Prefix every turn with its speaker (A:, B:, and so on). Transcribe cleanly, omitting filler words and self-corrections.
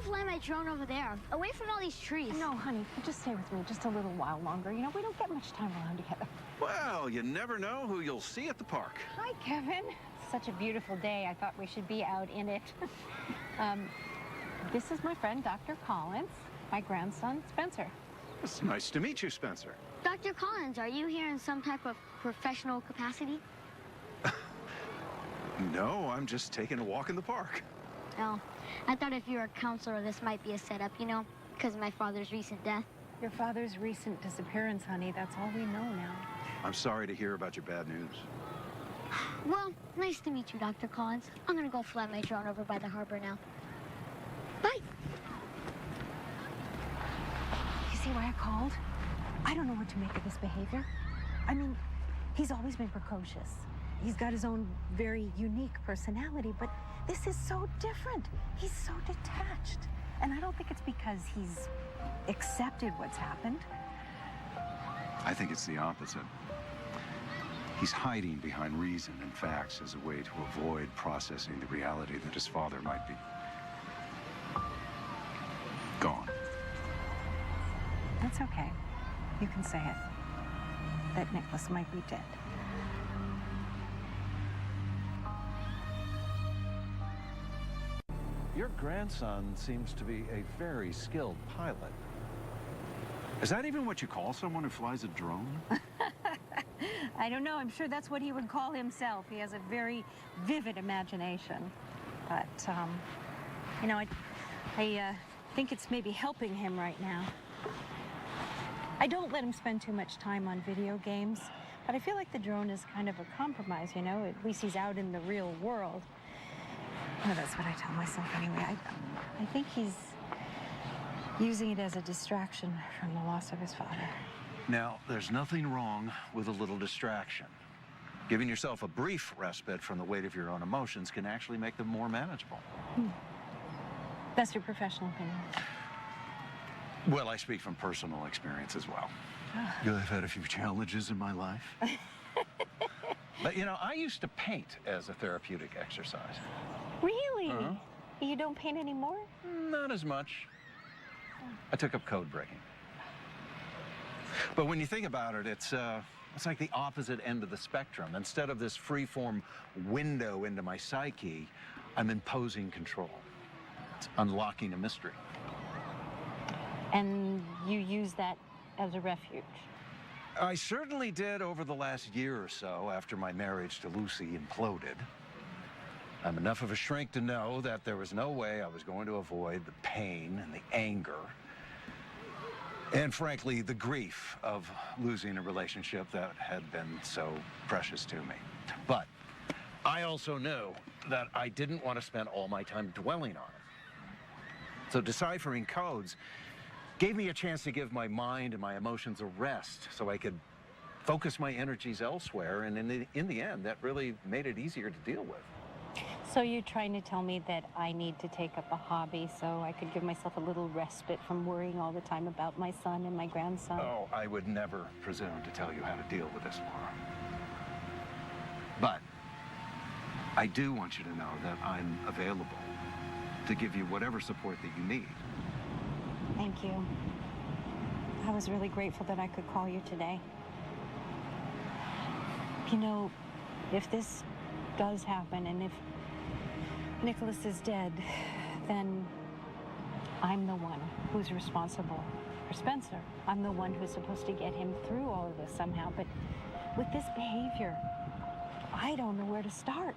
A: fly my drone over there, away from all these trees.
B: No, honey, just stay with me just a little while longer. You know, we don't get much time alone together.
C: Well, you never know who you'll see at the park.
B: Hi, Kevin. Such a beautiful day. I thought we should be out in it. This is my friend, Dr. Collins, my grandson, Spencer.
C: It's nice to meet you, Spencer.
A: Dr. Collins, are you here in some type of professional capacity?
C: No, I'm just taking a walk in the park.
A: Oh, I thought if you were a counselor, this might be a setup, you know, because of my father's recent death.
B: Your father's recent disappearance, honey. That's all we know now.
C: I'm sorry to hear about your bad news.
A: Well, nice to meet you, Dr. Collins. I'm gonna go fly my drone over by the harbor now. Bye.
B: You see why I called? I don't know what to make of his behavior. I mean, he's always been precocious. He's got his own very unique personality, but this is so different. He's so detached. And I don't think it's because he's accepted what's happened.
C: I think it's the opposite. He's hiding behind reason and facts as a way to avoid processing the reality that his father might be gone.
B: That's okay. You can say it. That Nikolas might be dead.
C: Your grandson seems to be a very skilled pilot. Is that even what you call someone who flies a drone?
B: I don't know. I'm sure that's what he would call himself. He has a very vivid imagination. But, you know, I think it's maybe helping him right now. I don't let him spend too much time on video games, but I feel like the drone is kind of a compromise, you know? At least he's out in the real world. Well, that's what I tell myself anyway. I think he's using it as a distraction from the loss of his father.
C: Now, there's nothing wrong with a little distraction. Giving yourself a brief respite from the weight of your own emotions can actually make them more manageable.
B: That's your professional opinion.
C: Well, I speak from personal experience as well. I've had a few challenges in my life. But, you know, I used to paint as a therapeutic exercise.
B: Really? You don't paint anymore?
C: Not as much. I took up code breaking. But when you think about it, it's like the opposite end of the spectrum. Instead of this free-form window into my psyche, I'm imposing control. It's unlocking a mystery.
B: And you use that as a refuge?
C: I certainly did over the last year or so after my marriage to Lucy imploded. I'm enough of a shrink to know that there was no way I was going to avoid the pain and the anger and, frankly, the grief of losing a relationship that had been so precious to me. But I also knew that I didn't want to spend all my time dwelling on it. So deciphering codes gave me a chance to give my mind and my emotions a rest so I could focus my energies elsewhere, and in the end, that really made it easier to deal with.
B: So you're trying to tell me that I need to take up a hobby so I could give myself a little respite from worrying all the time about my son and my grandson?
C: Oh, I would never presume to tell you how to deal with this, Laura. But I do want you to know that I'm available to give you whatever support that you need.
B: Thank you. I was really grateful that I could call you today. You know, if this does happen and if Nikolas is dead, then I'm the one who's responsible for Spencer. I'm the one who's supposed to get him through all of this somehow. But with this behavior, I don't know where to start.